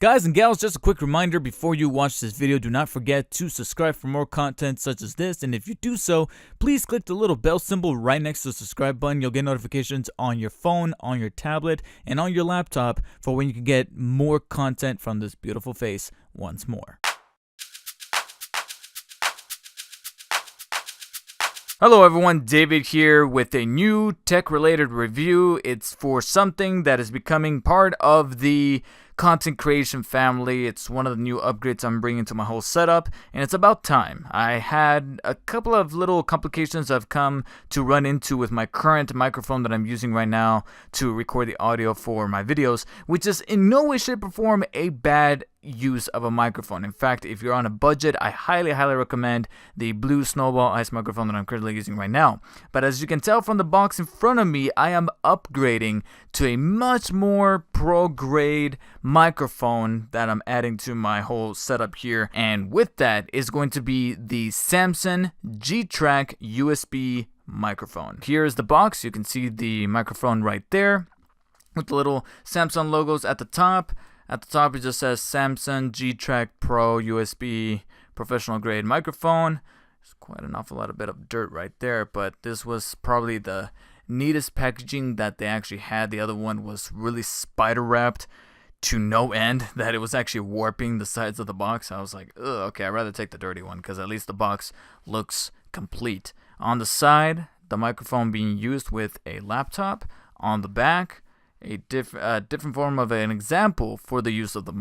Guys and gals, just a quick reminder before you watch this video, do not forget to subscribe for more content such as this, and if you do so, please click the little bell symbol right next to the subscribe button. You'll get notifications on your phone, on your tablet, and on your laptop for when you can get more content from this beautiful face once more. Hello everyone, David here with a new tech-related review. It's for something that is becoming part of the content creation family. It's one of the new upgrades I'm bringing to my whole setup, and it's about time. I had a couple of little complications I've come to run into with my current microphone that I'm using right now to record the audio for my videos, which is in no way, shape, or form a bad use of a microphone. In fact, if you're on a budget, I highly recommend the Blue Snowball Ice microphone that I'm currently using right now. But as you can tell from the box in front of me, I am upgrading to a much more pro-grade microphone that I'm adding to my whole setup here. And with that is going to be the Samson GTrack USB microphone. Here's the box. You can see the microphone right there with the little Samsung logos at the top. At the top, it just says Samson GTrack Pro USB professional grade microphone. There's quite an awful lot of bit of dirt right there, but this was probably the neatest packaging that they actually had. The other one was really spider wrapped to no end, that it was actually warping the sides of the box. I was like, ugh, okay, I'd rather take the dirty one because at least the box looks complete. On the side, the microphone being used with a laptop. On the back, a different form of an example for the use of the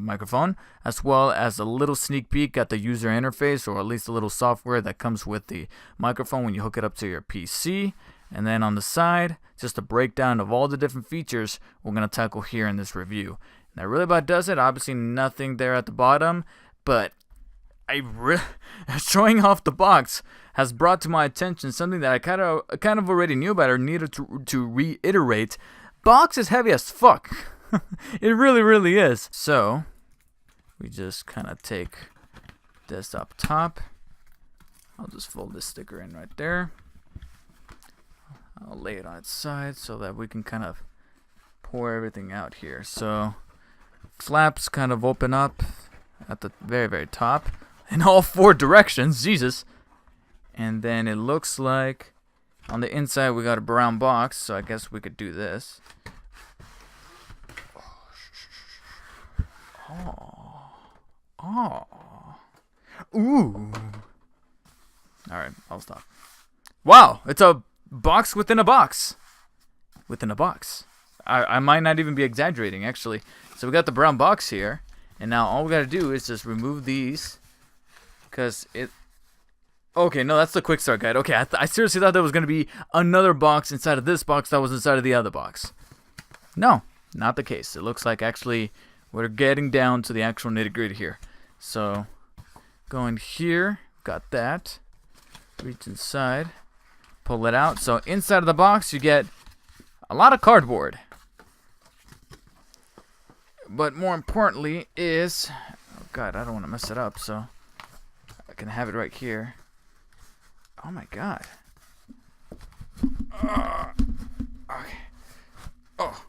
microphone, as well as a little sneak peek at the user interface, or at least a little software that comes with the microphone when you hook it up to your PC. And then on the side, just a breakdown of all the different features we're going to tackle here in this review. And that really about does it. Obviously nothing there at the bottom, but showing off the box has brought to my attention something that I kind of already knew about or needed to reiterate. Box is heavy as fuck. It really is. So we just kind of take this up top. I'll just fold this sticker in right there. I'll lay it on its side so that we can kind of pour everything out here. So flaps kind of open up at the very top in all four directions. Jesus. And then it looks like on the inside we got a brown box, so I guess we could do this. Ooh. Alright, I'll stop. Wow, it's a box within a box. Within a box. I might not even be exaggerating, actually. So we got the brown box here, and now all we gotta do is just remove these, because it... Okay, no, that's the quick start guide. Okay, I seriously thought there was going to be another box inside of this box that was inside of the other box. No, not the case. It looks like actually we're getting down to the actual nitty-gritty here. So, going here, got that. Reach inside, pull it out. So, inside of the box, you get a lot of cardboard. But more importantly is... Oh, God, I don't want to mess it up, so I can have it right here. Oh my God. Okay. Oh.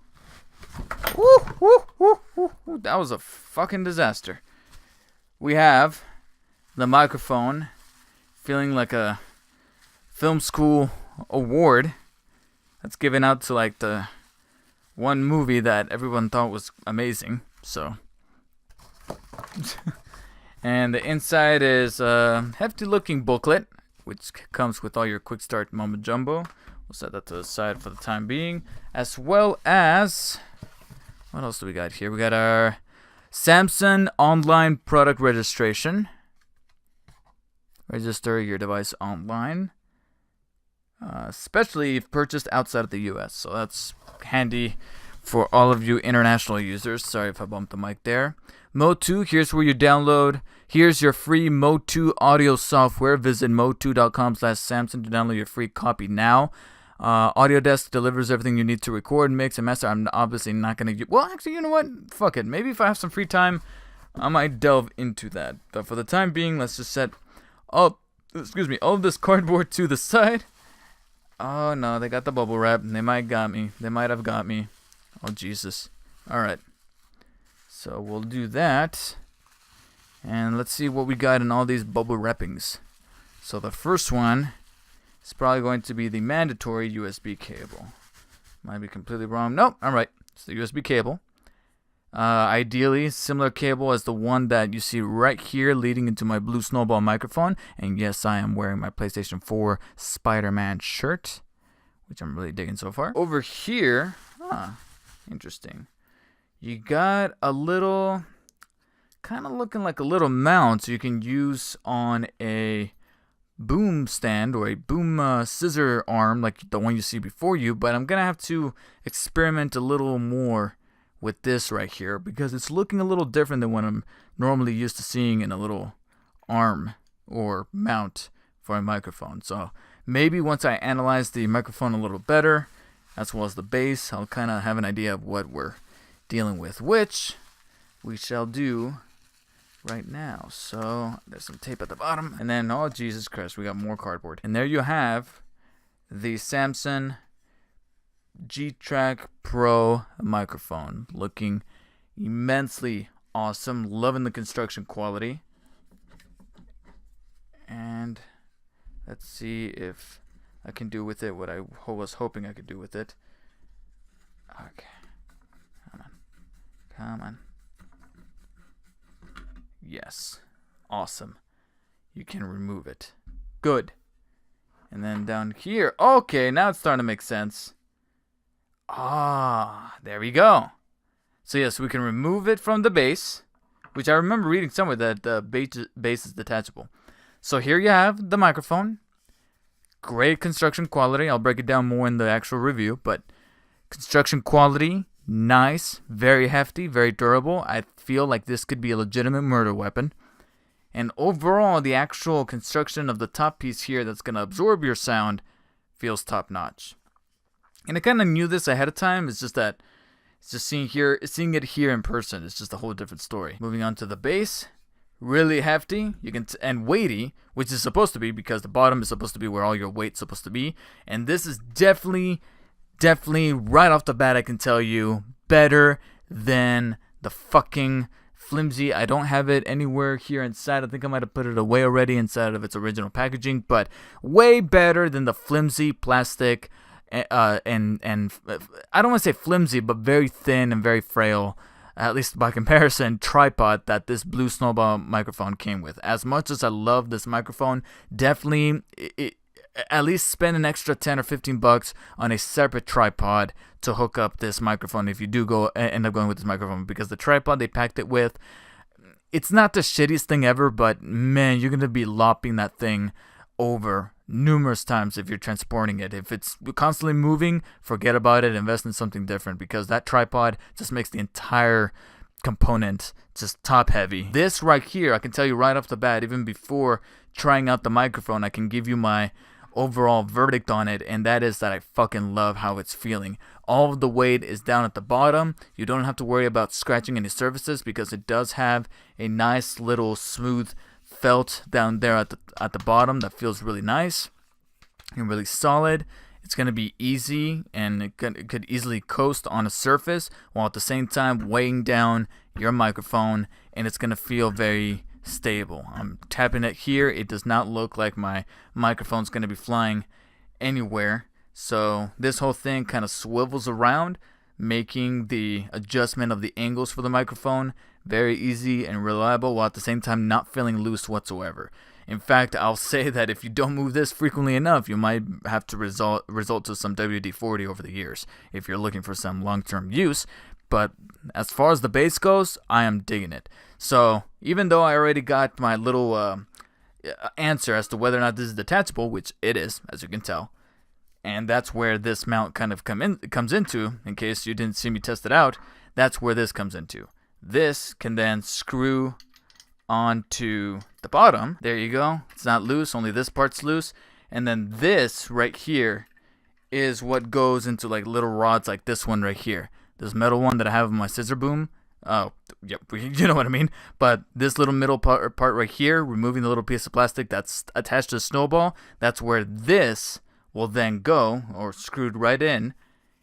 Woo. That was a fucking disaster. We have the microphone feeling like a film school award that's given out to like the one movie that everyone thought was amazing. So. And the inside is a hefty looking booklet, which comes with all your quick start mumbo jumbo. We'll set that to the side for the time being. As well as, what else do we got here? We got our Samsung online product registration. Register your device online. Especially if purchased outside of the US. So that's handy for all of you international users. Sorry if I bumped the mic there. Mode 2, here's where you download. Here's your free Mode 2 audio software. Visit mode2.com/Samson to download your free copy now. Audiodesk delivers everything you need to record, mix, and master. I'm obviously not going to... Well, actually, you know what? Fuck it. Maybe if I have some free time, I might delve into that. But for the time being, let's just set all of this cardboard to the side. Oh, no, they got the bubble wrap. They might have got me. Oh, Jesus. All right. So we'll do that. And let's see what we got in all these bubble wrappings. So the first one is probably going to be the mandatory USB cable. Might be completely wrong. Nope, I'm right. It's the USB cable. Ideally, similar cable as the one that you see right here leading into my blue snowball microphone. And yes, I am wearing my PlayStation 4 Spider-Man shirt, which I'm really digging so far. Over here, interesting. You got a little, kind of looking like a little mount you can use on a boom stand or a boom scissor arm like the one you see before you, but I'm gonna have to experiment a little more with this right here because it's looking a little different than what I'm normally used to seeing in a little arm or mount for a microphone. So maybe once I analyze the microphone a little better, as well as the bass, I'll kind of have an idea of what we're dealing with, which we shall do right now. So there's some tape at the bottom, and then oh Jesus Christ, we got more cardboard. And there you have the Samson GTrack Pro microphone, looking immensely awesome. Loving the construction quality. And let's see if I can do with it what I was hoping I could do with it. Okay, come on. Yes. Awesome. You can remove it. Good. And then down here. Okay, now it's starting to make sense. There we go. So yes, we can remove it from the base, which I remember reading somewhere that the base is detachable. So here you have the microphone. Great construction quality. I'll break it down more in the actual review, but construction quality, nice, very hefty, very durable. I feel like this could be a legitimate murder weapon. And overall, the actual construction of the top piece here that's going to absorb your sound feels top notch. And I kind of knew this ahead of time. It's just that it's just seeing it here in person. It's just a whole different story. Moving on to the bass, really hefty. And weighty, which is supposed to be because the bottom is supposed to be where all your weight's supposed to be. And this is definitely right off the bat, I can tell you, better than the fucking flimsy. I don't have it anywhere here inside. I think I might have put it away already inside of its original packaging, but way better than the flimsy plastic and I don't want to say flimsy, but very thin and very frail, at least by comparison, tripod that this Blue Snowball microphone came with. As much as I love this microphone, definitely at least spend an extra 10 or 15 bucks on a separate tripod to hook up this microphone if you do end up going with this microphone, because the tripod they packed it with, it's not the shittiest thing ever, but man, you're going to be lopping that thing over numerous times if you're transporting it. If it's constantly moving, forget about it, invest in something different, because that tripod just makes the entire component just top heavy. This right here, I can tell you right off the bat, even before trying out the microphone, I can give you my overall verdict on it, and that is that I fucking love how it's feeling. All of the weight is down at the bottom. You don't have to worry about scratching any surfaces because it does have a nice little smooth felt down there at the bottom that feels really nice and really solid. It's going to be easy, and it could easily coast on a surface while at the same time weighing down your microphone, and it's going to feel very stable. I'm tapping it here. It does not look like my microphone's going to be flying anywhere. So this whole thing kind of swivels around, making the adjustment of the angles for the microphone very easy and reliable, while at the same time not feeling loose whatsoever. In fact, I'll say that if you don't move this frequently enough, you might have to resort to some WD-40 over the years if you're looking for some long-term use. But as far as the bass goes, I am digging it. So even though I already got my little answer as to whether or not this is detachable, which it is, as you can tell, and that's where this mount kind of comes into, in case you didn't see me test it out, that's where this comes into. This can then screw onto the bottom. There you go. It's not loose, only this part's loose. And then this right here is what goes into like little rods like this one right here. This metal one that I have in my scissor boom. Oh, yep, you know what I mean. But this little middle part right here, removing the little piece of plastic that's attached to the snowball, that's where this will then go, or screwed right in,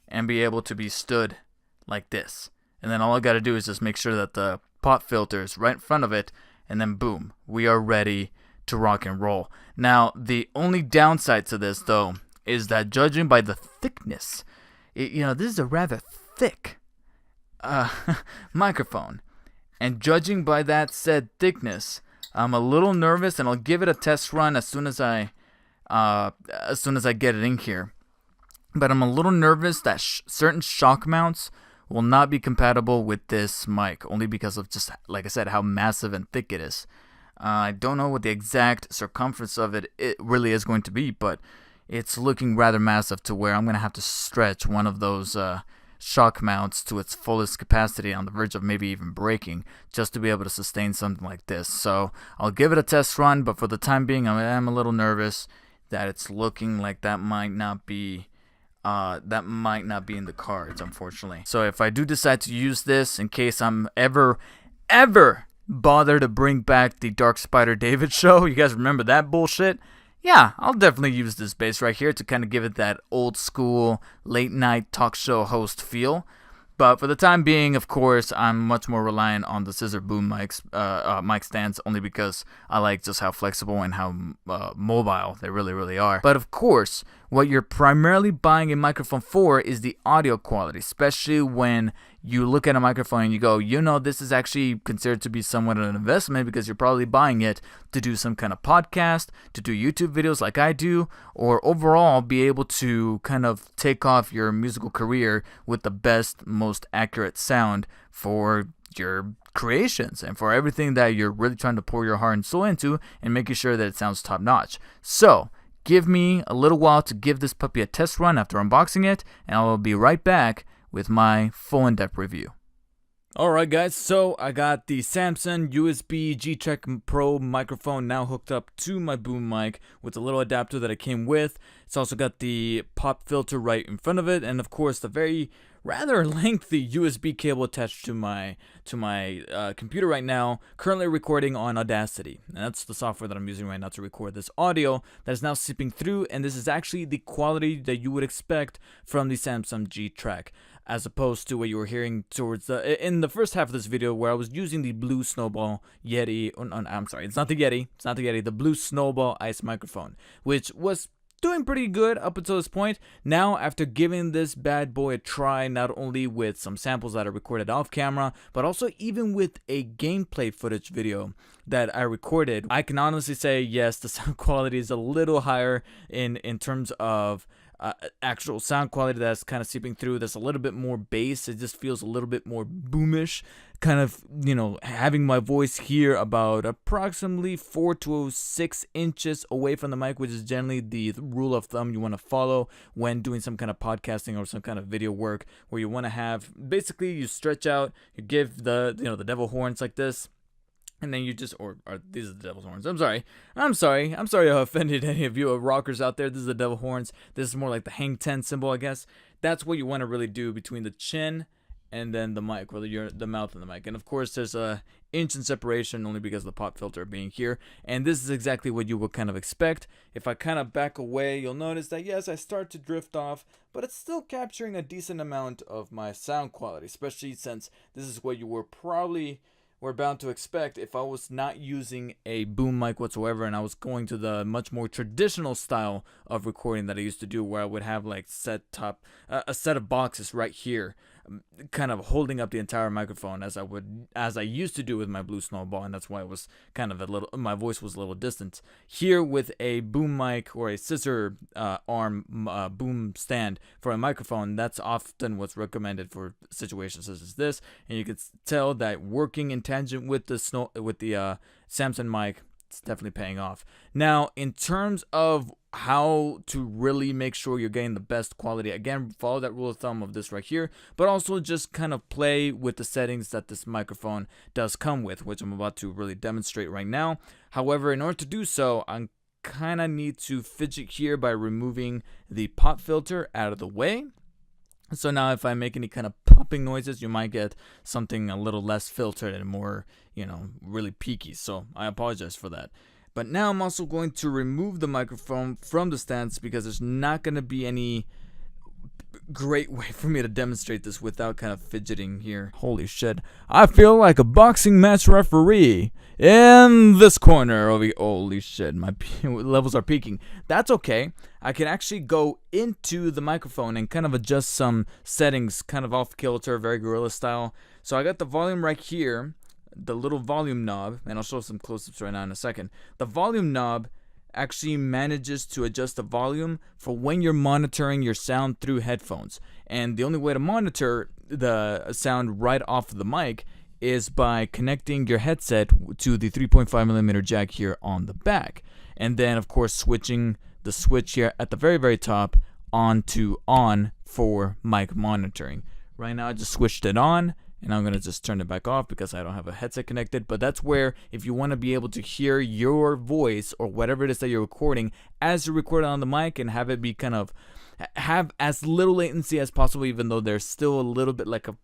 and be able to be stood like this. And then all I got to do is just make sure that the pop filter is right in front of it, and then boom, we are ready to rock and roll. Now, the only downside to this, though, is that judging by the thickness, this is a rather thick microphone. And judging by that said thickness, I'm a little nervous, and I'll give it a test run as soon as I get it in here. But I'm a little nervous that certain shock mounts will not be compatible with this mic, only because of just, like I said, how massive and thick it is. I don't know what the exact circumference of it really is going to be, but it's looking rather massive to where I'm going to have to stretch one of those shock mounts to its fullest capacity, on the verge of maybe even breaking, just to be able to sustain something like this. So I'll give it a test run, but for the time being, I am a little nervous that it's looking like that might not be in the cards, unfortunately. So if I do decide to use this, in case I'm ever bother to bring back the Dark Spider David show, you guys remember that bullshit? Yeah, I'll definitely use this bass right here to kind of give it that old school late night talk show host feel. But for the time being, of course, I'm much more reliant on the scissor boom mic stands, only because I like just how flexible and how mobile they really, really are. But of course, what you're primarily buying a microphone for is the audio quality, especially when you look at a microphone and you go, this is actually considered to be somewhat an investment, because you're probably buying it to do some kind of podcast, to do YouTube videos like I do, or overall be able to kind of take off your musical career with the best, most accurate sound for your creations and for everything that you're really trying to pour your heart and soul into, and making sure that it sounds top notch. So give me a little while to give this puppy a test run after unboxing it, and I'll be right back with my full in-depth review. Alright guys, so I got the Samson USB GTrack Pro microphone now hooked up to my boom mic with a little adapter that it came with. It's also got the pop filter right in front of it, and of course the very rather lengthy USB cable attached to my computer right now, currently recording on Audacity. And that's the software that I'm using right now to record this audio that is now seeping through, and this is actually the quality that you would expect from the Samson GTrack, as opposed to what you were hearing towards in the first half of this video, where I was using the Blue Snowball Yeti. I'm sorry, it's not the Yeti, the Blue Snowball Ice microphone, which was doing pretty good up until this point. Now, after giving this bad boy a try, not only with some samples that I recorded off camera, but also even with a gameplay footage video that I recorded, I can honestly say, yes, the sound quality is a little higher in terms of actual sound quality that's kind of seeping through. There's a little bit more bass. It just feels a little bit more boomish, kind of, having my voice here about approximately 4 to 6 inches away from the mic, which is generally the rule of thumb you want to follow when doing some kind of podcasting or some kind of video work, where you want to have, basically, you stretch out, you give the devil horns like this, and then you just, or these are the devil's horns. I'm sorry I offended any of you rockers out there. This is the devil horns. This is more like the hang 10 symbol, I guess. That's what you want to really do between the chin and then the mic, whether you're the mouth and the mic. And of course, there's a inch in separation, only because of the pop filter being here. And this is exactly what you would kind of expect. If I kind of back away, you'll notice that, yes, I start to drift off, but it's still capturing a decent amount of my sound quality, especially since this is what you were bound to expect if I was not using a boom mic whatsoever, and I was going to the much more traditional style of recording that I used to do, where I would have like a set of boxes right here, kind of holding up the entire microphone, as I used to do with my Blue Snowball, and that's why it was kind of my voice was a little distant. Here with a boom mic or a scissor arm boom stand for a microphone, that's often what's recommended for situations such as this, and you can tell that working in tangent with the Samson mic, it's definitely paying off. Now, in terms of how to really make sure you're getting the best quality, again, follow that rule of thumb of this right here, but also just kind of play with the settings that this microphone does come with, which I'm about to really demonstrate right now. However, in order to do so, I kind of need to fidget here by removing the pop filter out of the way. So now if I make any kind of popping noises, you might get something a little less filtered and more, really peaky. So I apologize for that. But now I'm also going to remove the microphone from the stands, because there's not going to be any great way for me to demonstrate this without kind of fidgeting here. Holy shit. I feel like a boxing match referee in this corner. Holy shit, my levels are peaking. That's okay. I can actually go into the microphone and kind of adjust some settings, kind of off kilter, very gorilla style. So I got the volume right here, the little volume knob, and I'll show some close-ups right now in a second. The volume knob actually manages to adjust the volume for when you're monitoring your sound through headphones. And the only way to monitor the sound right off of the mic is by connecting your headset to the 3.5mm jack here on the back. And then, of course, switching the switch here at the very, very top on to on for mic monitoring. Right now, I just switched it on, and I'm going to just turn it back off because I don't have a headset connected. But that's where, if you want to be able to hear your voice or whatever it is that you're recording as you record it on the mic and have it be kind of, have as little latency as possible, even though there's still a little bit like a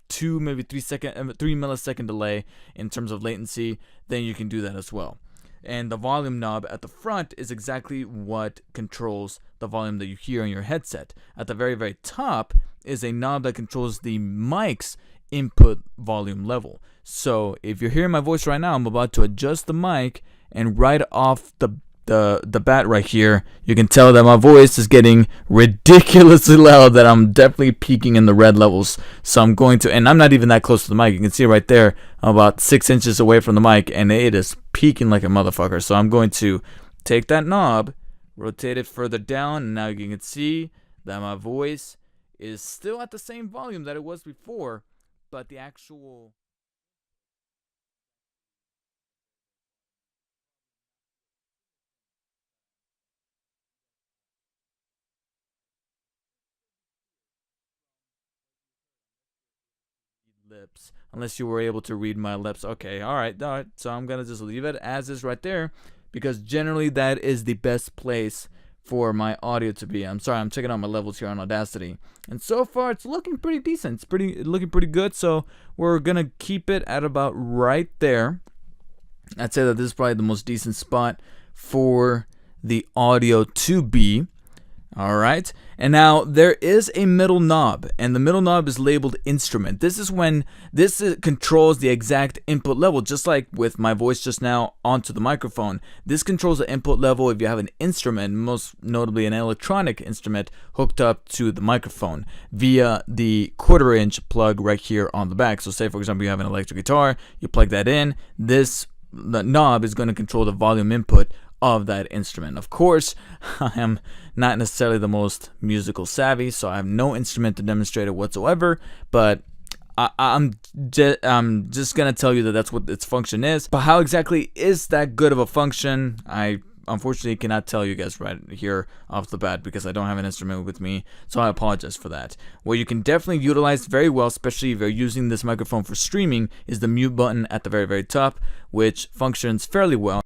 2, maybe 3 millisecond delay in terms of latency, then you can do that as well. And the volume knob at the front is exactly what controls the volume that you hear in your headset. At the very, very top is a knob that controls the mic's input volume level. So if you're hearing my voice right now, I'm about to adjust the mic, and right off the bat right here, you can tell that my voice is getting ridiculously loud, that I'm definitely peaking in the red levels. So I'm going to, and I'm not even that close to the mic. You can see right there, I'm about 6 inches away from the mic, and it is peaking like a motherfucker. So I'm going to take that knob, rotate it further down, and now you can see that my voice is still at the same volume that it was before, but the actual lips, unless you were able to read my lips. Okay, all right. So I'm gonna just leave it as is right there, because generally that is the best place for my audio to be. I'm sorry, I'm checking out my levels here on Audacity, and so far it's looking pretty decent. It's looking pretty good. So we're gonna keep it at about right there. I'd say that this is probably the most decent spot for the audio to be. All right, and now there is a middle knob, and the middle knob is labeled instrument. This is when controls the exact input level, just like with my voice just now onto the microphone. This controls the input level if you have an instrument, most notably an electronic instrument, hooked up to the microphone via the 1/4 inch plug right here on the back. So say, for example, you have an electric guitar, you plug that in, the knob is going to control the volume input of that instrument. Of course, I am not necessarily the most musical savvy, so I have no instrument to demonstrate it whatsoever, but I'm just gonna tell you that that's what its function is. But how exactly is that good of a function, I unfortunately cannot tell you guys right here off the bat, because I don't have an instrument with me, so I apologize for that. What you can definitely utilize very well, especially if you're using this microphone for streaming, is the mute button at the very, very top, which functions fairly well.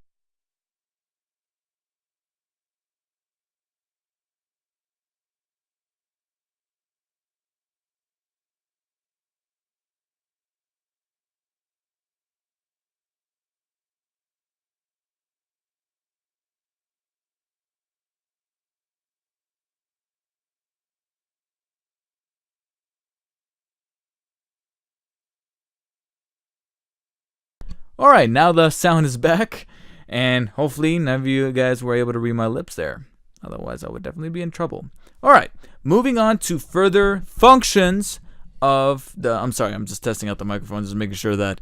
Alright, now the sound is back, and hopefully none of you guys were able to read my lips there. Otherwise, I would definitely be in trouble. Alright, moving on to further functions of the... I'm sorry, I'm just testing out the microphone, just making sure that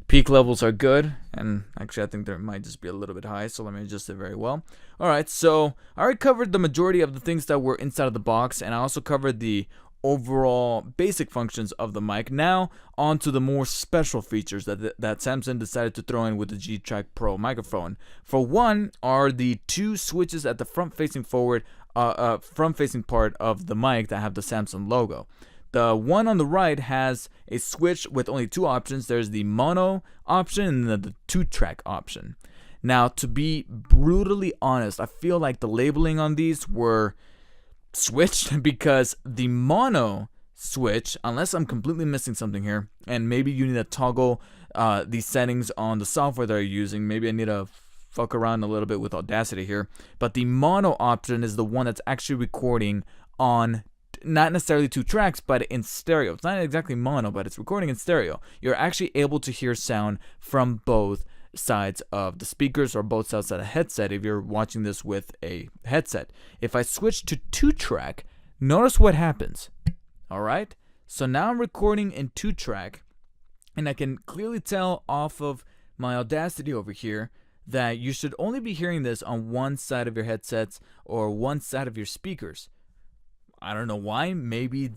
peak levels are good. And actually, I think there might just be a little bit high, so let me adjust it very well. Alright, so I already covered the majority of the things that were inside of the box, and I also covered the overall basic functions of the mic. Now on to the more special features that Samson decided to throw in with the GTrack Pro microphone. For one are the 2 switches at the front facing part of the mic that have the Samson logo. The one on the right has a switch with only 2 options. There's the mono option and the 2-track option. Now, to be brutally honest, I feel like the labeling on these were switched, because the mono switch, unless I'm completely missing something here, and maybe you need to toggle the settings on the software that you're using, maybe I need to fuck around a little bit with Audacity here, but the mono option is the one that's actually recording on not necessarily 2 tracks, but in stereo. It's not exactly mono, but it's recording in stereo. You're actually able to hear sound from both sides of the speakers or both sides of the headset if you're watching this with a headset. If I switch to 2-track, notice what happens. Alright, so now I'm recording in 2-track, and I can clearly tell off of my Audacity over here that you should only be hearing this on one side of your headsets or one side of your speakers. I don't know why. Maybe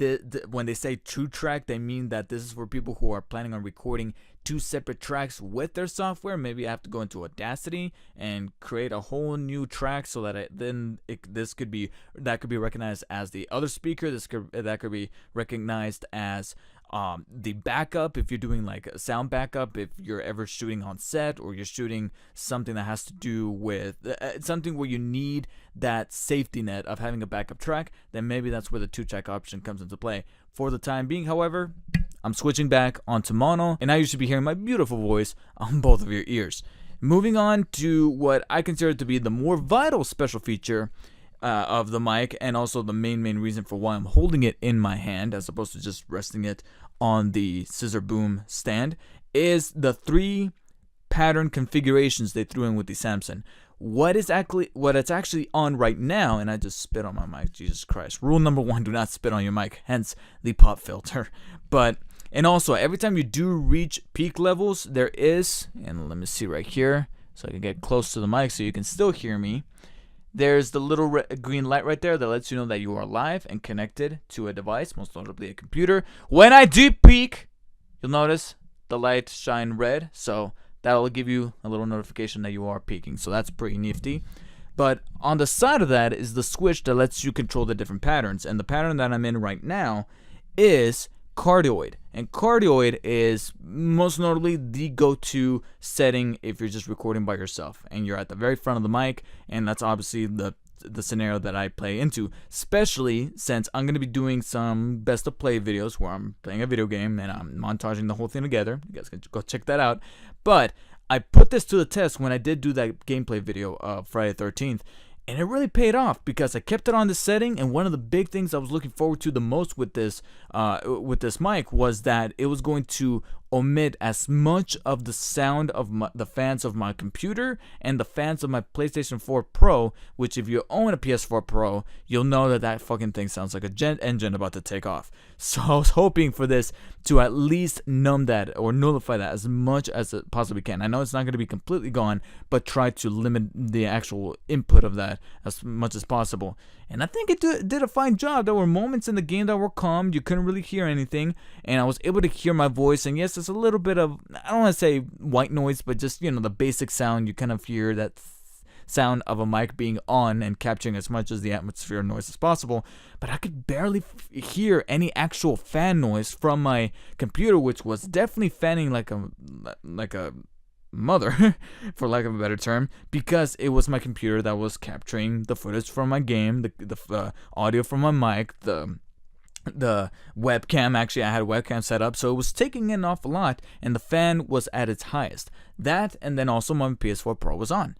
when they say 2-track, they mean that this is for people who are planning on recording 2 separate tracks with their software. Maybe I have to go into Audacity and create a whole new track so that that could be recognized as the other speaker. That could be recognized as the backup if you're doing like a sound backup, if you're ever shooting on set or you're shooting something that has to do with something where you need that safety net of having a backup track, then maybe that's where the 2-track option comes into play. For the time being, however, I'm switching back onto mono, and now you should be hearing my beautiful voice on both of your ears. Moving on to what I consider to be the more vital special feature of the mic, and also the main reason for why I'm holding it in my hand as opposed to just resting it on the scissor boom stand, is the 3 pattern configurations they threw in with the Samson. What it's actually on right now, and I just spit on my mic, Jesus Christ. Rule number 1, do not spit on your mic, hence the pop filter. And also, every time you do reach peak levels, there is, and let me see right here, so I can get close to the mic so you can still hear me. There's the little green light right there that lets you know that you are live and connected to a device, most notably a computer. When I do peak, you'll notice the light shine red, so that'll give you a little notification that you are peaking, so that's pretty nifty. But on the side of that is the switch that lets you control the different patterns, and the pattern that I'm in right now is cardioid, and cardioid is most notably the go-to setting if you're just recording by yourself and you're at the very front of the mic, and that's obviously the scenario that I play into, especially since I'm going to be doing some best of play videos where I'm playing a video game and I'm montaging the whole thing together. You guys can go check that out. But I put this to the test when I did do that gameplay video of Friday the 13th, and it really paid off because I kept it on this setting, and one of the big things I was looking forward to the most with this mic was that it was going to omit as much of the sound of the fans of my computer and the fans of my PlayStation 4 Pro, which if you own a PS4 Pro, you'll know that fucking thing sounds like a jet engine about to take off. So I was hoping for this to at least numb that or nullify that as much as it possibly can. I know it's not going to be completely gone, but try to limit the actual input of that as much as possible. And I think it did a fine job. There were moments in the game that were calm. You couldn't really hear anything. And I was able to hear my voice. And yes, there's a little bit of, I don't want to say white noise, but just, the basic sound. You kind of hear that sound of a mic being on and capturing as much as the atmosphere noise as possible. But I could barely hear any actual fan noise from my computer, which was definitely fanning like a mother, for lack of a better term, because it was my computer that was capturing the footage from my game, the audio from my mic, the webcam. Actually, I had a webcam set up, so it was taking in an awful lot, and the fan was at its highest. That, and then also my PS4 Pro was on.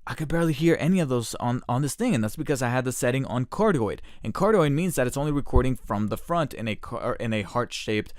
I could barely hear any of those on this thing, and that's because I had the setting on cardioid. And cardioid means that it's only recording from the front in a heart-shaped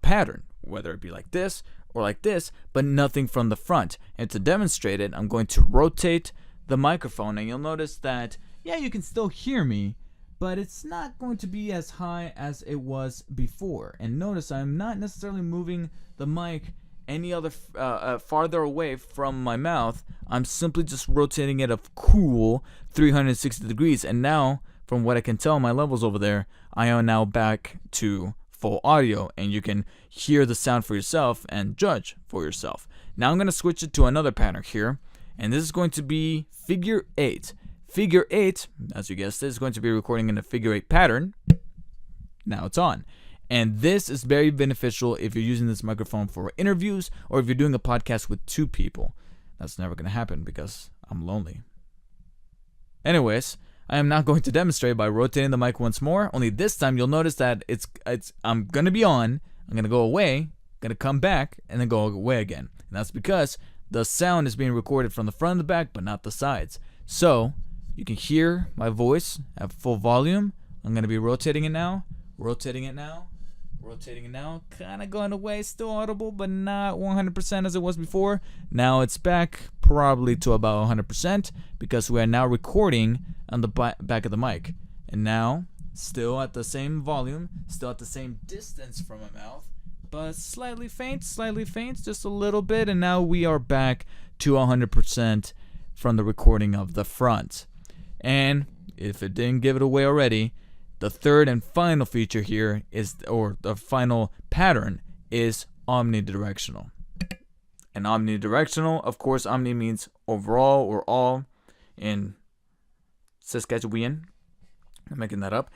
pattern, whether it be like this or like this, but nothing from the front. And to demonstrate it, I'm going to rotate the microphone, and you'll notice that, yeah, you can still hear me, but it's not going to be as high as it was before. And notice I'm not necessarily moving the mic any other farther away from my mouth. I'm simply just rotating it a cool 360 degrees, and now, from what I can tell, my levels over there, I am now back to full audio, and you can hear the sound for yourself and judge for yourself. Now I'm going to switch it to another pattern here, and this is going to be figure 8. Figure 8, as you guessed, is going to be recording in a figure 8 pattern. Now it's on. And this is very beneficial if you're using this microphone for interviews or if you're doing a podcast with 2 people. That's never going to happen because I'm lonely. Anyways, I am now going to demonstrate by rotating the mic once more. Only this time you'll notice that I'm going to be on, I'm going to go away, going to come back, and then go away again. And that's because the sound is being recorded from the front and the back, but not the sides. So you can hear my voice at full volume I'm going to be rotating it now, rotating it now, rotating it now, kind of going away, still audible, but not 100% as it was before. Now it's back probably to about 100% because we are now recording on the back of the mic. And now, still at the same volume, still at the same distance from my mouth, but slightly faint, just a little bit. And now we are back to 100% from the recording of the front. And if it didn't give it away already, the third and final feature here is, or the final pattern is omnidirectional. And omnidirectional, of course, omni means overall or all in Saskatchewan. I'm making that up.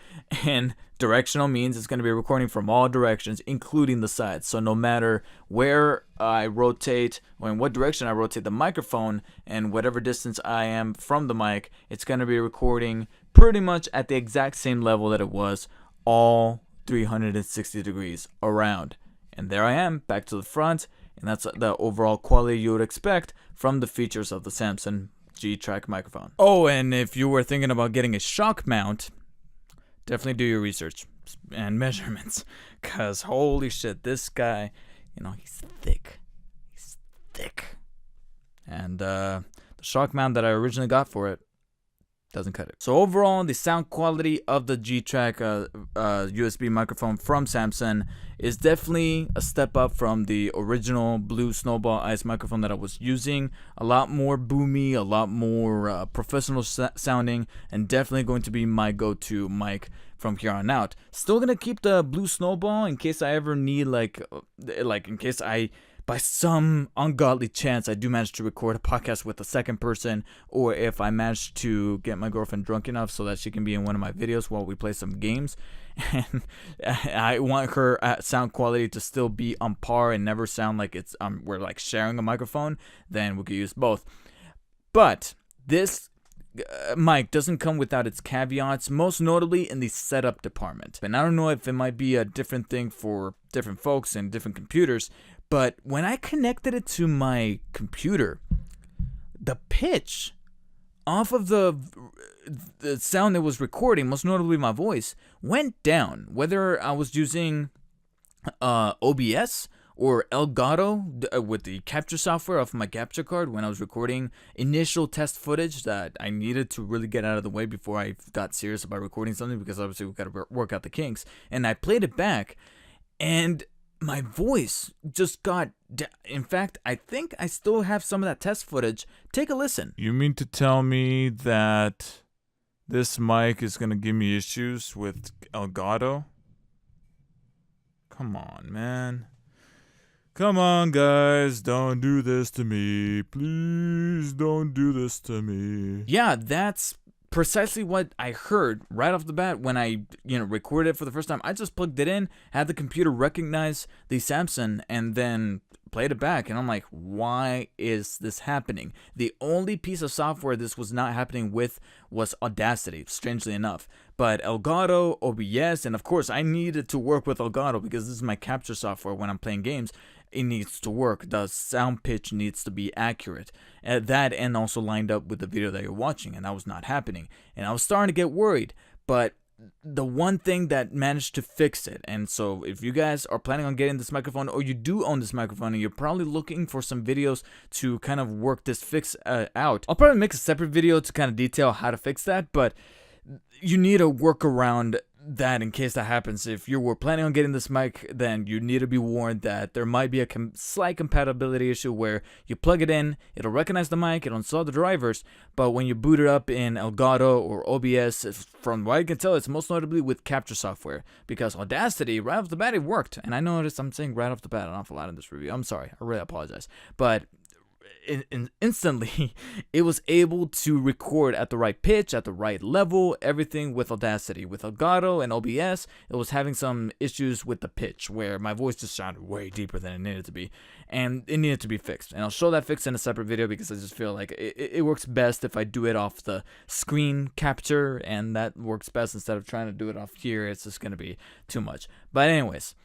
And directional means it's going to be recording from all directions, including the sides. So no matter where I rotate, or in what direction I rotate the microphone, and whatever distance I am from the mic, it's going to be recording pretty much at the exact same level that it was all 360 degrees around. And there I am, back to the front, and that's the overall quality you would expect from the features of the Samson GTrack microphone. Oh, and if you were thinking about getting a shock mount, definitely do your research and measurements, because holy shit, this guy, he's thick. He's thick. And the shock mount that I originally got for it doesn't cut it. So overall, the sound quality of the GTrack USB microphone from Samson is definitely a step up from the original Blue Snowball Ice microphone that I was using. A lot more boomy, a lot more professional sounding, and definitely going to be my go-to mic from here on out. Still gonna keep the Blue Snowball in case I ever need in case I, by some ungodly chance, I do manage to record a podcast with a second person, or if I manage to get my girlfriend drunk enough so that she can be in one of my videos while we play some games, and I want her sound quality to still be on par and never sound like it's we're like sharing a microphone, then we could use both. But this mic doesn't come without its caveats, most notably in the setup department. And I don't know if it might be a different thing for different folks and different computers, but when I connected it to my computer, the pitch off of the sound that was recording, most notably my voice, went down. Whether I was using OBS or Elgato with the capture software off my capture card when I was recording initial test footage that I needed to really get out of the way before I got serious about recording something, because obviously we've got to work out the kinks. And I played it back, and my voice just got... In fact, I think I still have some of that test footage. Take a listen. You mean to tell me that this mic is going to give me issues with Elgato? Come on, man. Come on, guys. Don't do this to me. Please don't do this to me. Yeah, that's precisely what I heard right off the bat when I, recorded it for the first time. I just plugged it in, had the computer recognize the Samson, and then played it back. And I'm like, why is this happening? The only piece of software this was not happening with was Audacity, strangely enough. But Elgato, OBS, and of course I needed to work with Elgato because this is my capture software when I'm playing games. It needs to work. The sound pitch needs to be accurate. That and also lined up with the video that you're watching, and that was not happening. And I was starting to get worried, but the one thing that managed to fix it, and so if you guys are planning on getting this microphone, or you do own this microphone and you're probably looking for some videos to kind of work this fix out, I'll probably make a separate video to kind of detail how to fix that, but you need a workaround that in case that happens. If you were planning on getting this mic, then you need to be warned that there might be a slight compatibility issue where you plug it in, it'll recognize the mic, it'll install the drivers, but when you boot it up in Elgato or OBS, from what I can tell, it's most notably with capture software, because Audacity, right off the bat, it worked. And I noticed I'm saying right off the bat an awful lot in this review. I'm sorry, I really apologize. But instantly it was able to record at the right pitch, at the right level, everything with Audacity. With Elgato and OBS, it was having some issues with the pitch where my voice just sounded way deeper than it needed to be, and it needed to be fixed. And I'll show that fix in a separate video because I just feel like it works best if I do it off the screen capture, and that works best instead of trying to do it off here. It's just going to be too much. But anyways,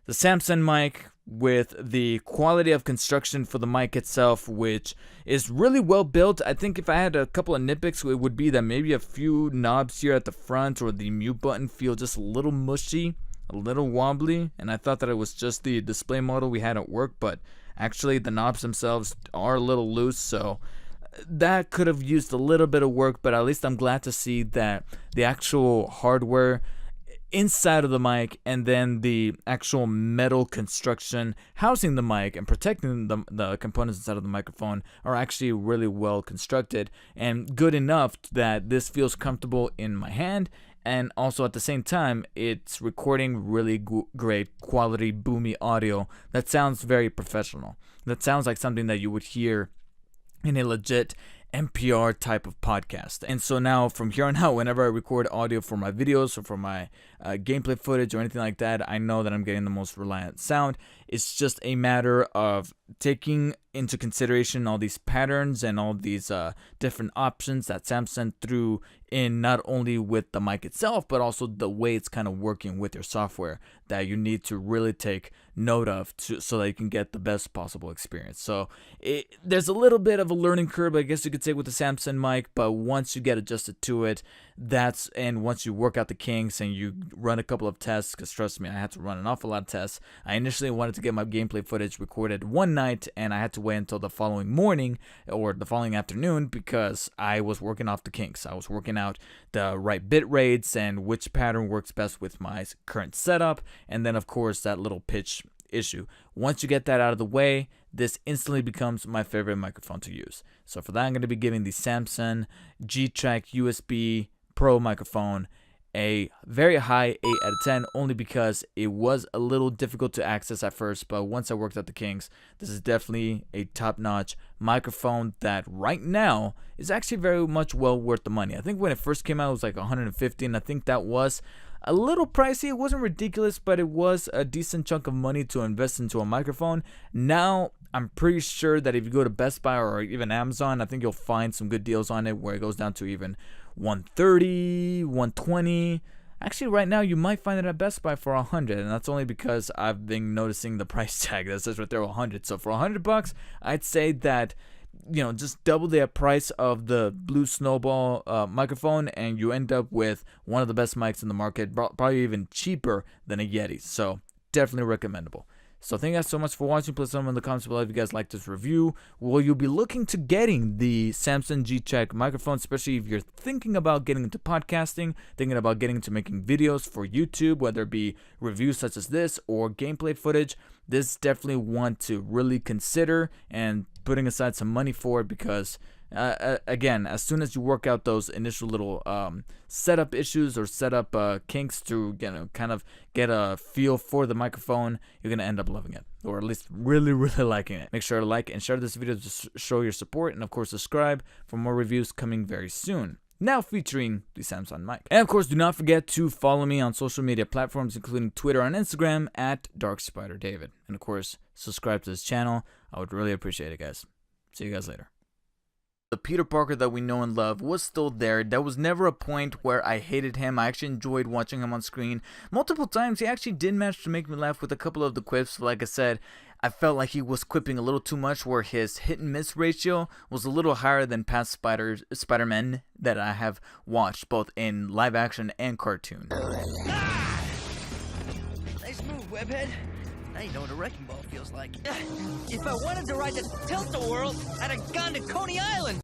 the Samson mic with the quality of construction for the mic itself, which is really well built. I think if I had a couple of nitpicks, it would be that maybe a few knobs here at the front or the mute button feel just a little mushy, a little wobbly, and I thought that it was just the display model we had at work, but actually the knobs themselves are a little loose, so that could have used a little bit of work, but at least I'm glad to see that the actual hardware inside of the mic and then the actual metal construction housing the mic and protecting the components inside of the microphone are actually really well constructed and good enough that this feels comfortable in my hand, and also at the same time it's recording really great quality boomy audio that sounds very professional. That sounds like something that you would hear in a legit NPR type of podcast. And so now from here on out, whenever I record audio for my videos or for my gameplay footage or anything like that, I know that I'm getting the most reliant sound. It's just a matter of taking into consideration all these patterns and all these different options that Samson threw in, not only with the mic itself, but also the way it's kind of working with your software that you need to really take note of so that you can get the best possible experience. So there's a little bit of a learning curve, I guess you could say, with the Samson mic, but once you get adjusted to it, and once you work out the kinks and you run a couple of tests, because trust me, I had to run an awful lot of tests. I initially wanted to get my gameplay footage recorded one night, and I had to wait until the following morning or the following afternoon because I was working off the kinks. I was working out the right bit rates and which pattern works best with my current setup, and then of course that little pitch issue. Once you get that out of the way, this instantly becomes my favorite microphone to use. So for that, I'm going to be giving the Samson GTrack USB Pro microphone a very high 8 out of 10, only because it was a little difficult to access at first, but once I worked out the kinks, this is definitely a top-notch microphone that right now is actually very much well worth the money. I think when it first came out, it was like $150, and I think that was a little pricey. It wasn't ridiculous, but it was a decent chunk of money to invest into a microphone. Now, I'm pretty sure that if you go to Best Buy or even Amazon, I think you'll find some good deals on it where it goes down to even $130, $120. Actually, right now you might find it at Best Buy for $100, and that's only because I've been noticing the price tag that says right there $100. So for $100, I'd say that, you know, just double the price of the Blue Snowball microphone, and you end up with one of the best mics in the market, probably even cheaper than a Yeti. So definitely recommendable. So thank you guys so much for watching. Please tell me in the comments below if you guys like this review. Will you be looking to getting the Samson GTrack microphone, especially if you're thinking about getting into podcasting, thinking about getting into making videos for YouTube, whether it be reviews such as this or gameplay footage? This is definitely one to really consider and putting aside some money for it, because again, as soon as you work out those initial little setup issues or setup kinks to kind of get a feel for the microphone, you're gonna end up loving it, or at least really liking it. Make sure to like and share this video to show your support, and of course subscribe for more reviews coming very soon, now featuring the Samson mic. And of course, do not forget to follow me on social media platforms, including Twitter and Instagram at DarkSpiderDavid. And of course, subscribe to this channel. I would really appreciate it, guys. See you guys later. The Peter Parker that we know and love was still there. There was never a point where I hated him. I actually enjoyed watching him on screen. Multiple times, he actually did manage to make me laugh with a couple of the quips. Like I said, I felt like he was quipping a little too much, where his hit and miss ratio was a little higher than past Spider-Men that I have watched, both in live action and cartoon. Ah! Nice move, Webhead. Now you know what a wrecking ball feels like. If I wanted to ride the tilt-a-whirl, I'd have gone to Coney Island.